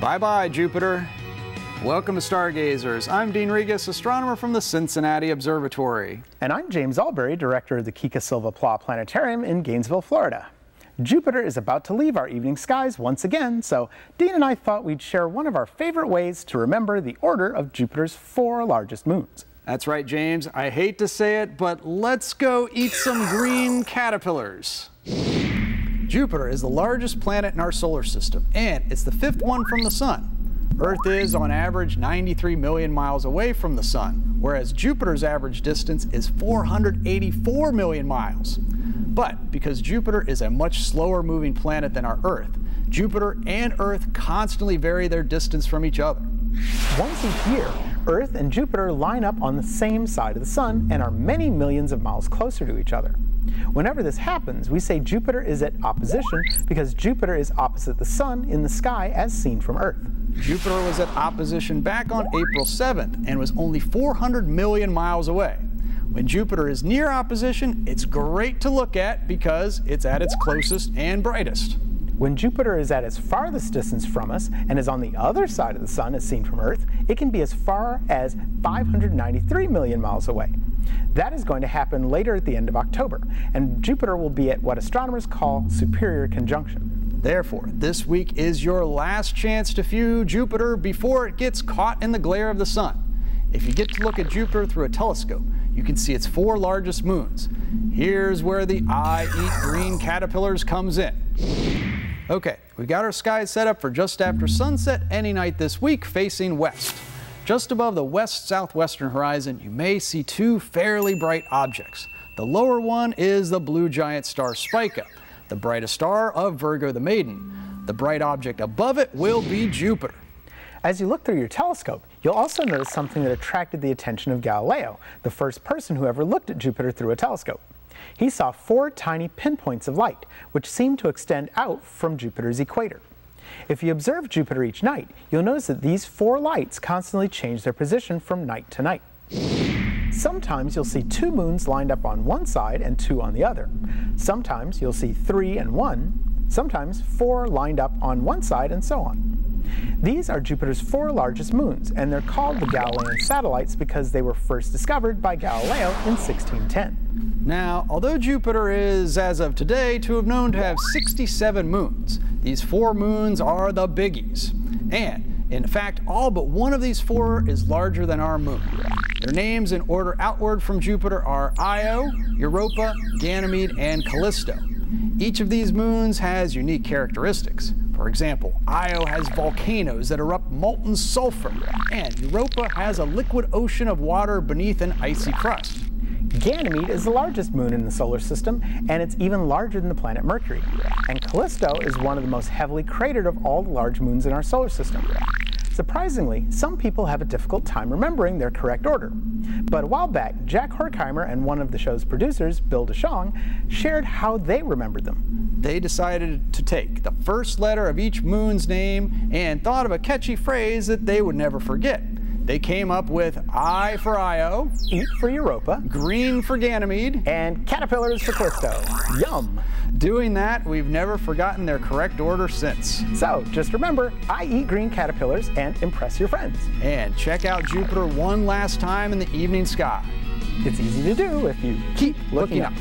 Bye-bye, Jupiter. Welcome to Stargazers. I'm Dean Regas, astronomer from the Cincinnati Observatory. And I'm James Albury, director of the Kika Silva Pla Planetarium in Gainesville, Florida. Jupiter is about to leave our evening skies once again, so Dean and I thought we'd share one of our favorite ways to remember the order of Jupiter's 4 largest moons. That's right, James. I hate to say it, but let's go eat some green caterpillars. Jupiter is the largest planet in our solar system, and it's the 5th one from the Sun. Earth is, on average, 93 million miles away from the Sun, whereas Jupiter's average distance is 484 million miles. But because Jupiter is a much slower moving planet than our Earth, Jupiter and Earth constantly vary their distance from each other. Once each year, Earth and Jupiter line up on the same side of the Sun and are many millions of miles closer to each other. Whenever this happens, we say Jupiter is at opposition because Jupiter is opposite the Sun in the sky as seen from Earth. Jupiter was at opposition back on April 7th and was only 400 million miles away. When Jupiter is near opposition, it's great to look at because it's at its closest and brightest. When Jupiter is at its farthest distance from us and is on the other side of the Sun as seen from Earth, it can be as far as 593 million miles away. That is going to happen later at the end of October, and Jupiter will be at what astronomers call superior conjunction. Therefore, this week is your last chance to view Jupiter before it gets caught in the glare of the Sun. If you get to look at Jupiter through a telescope, you can see its 4 largest moons. Here's where the I Eat Green Caterpillars comes in. Okay, we've got our skies set up for just after sunset any night this week facing west. Just above the west-southwestern horizon, you may see 2 fairly bright objects. The lower one is the blue giant star Spica, the brightest star of Virgo the Maiden. The bright object above it will be Jupiter. As you look through your telescope, you'll also notice something that attracted the attention of Galileo, the first person who ever looked at Jupiter through a telescope. He saw 4 tiny pinpoints of light, which seemed to extend out from Jupiter's equator. If you observe Jupiter each night, you'll notice that these 4 lights constantly change their position from night to night. Sometimes you'll see 2 moons lined up on one side and 2 on the other. Sometimes you'll see 3 and 1, sometimes 4 lined up on one side, and so on. These are Jupiter's 4 largest moons, and they're called the Galilean satellites because they were first discovered by Galileo in 1610. Now, although Jupiter is, as of today, known to have 67 moons, these 4 moons are the biggies. And, in fact, all but one of these 4 is larger than our moon. Their names in order outward from Jupiter are Io, Europa, Ganymede, and Callisto. Each of these moons has unique characteristics. For example, Io has volcanoes that erupt molten sulfur, and Europa has a liquid ocean of water beneath an icy crust. Ganymede is the largest moon in the solar system, and it's even larger than the planet Mercury. And Callisto is one of the most heavily cratered of all the large moons in our solar system. Surprisingly, some people have a difficult time remembering their correct order. But a while back, Jack Horkheimer and one of the show's producers, Bill DeShong, shared how they remembered them. They decided to take the first letter of each moon's name and thought of a catchy phrase that they would never forget. They came up with I for Io, E for Europa, green for Ganymede, and caterpillars for Callisto. Yum! Doing that, we've never forgotten their correct order since. So, just remember, I eat green caterpillars and impress your friends. And check out Jupiter one last time in the evening sky. It's easy to do if you keep looking up.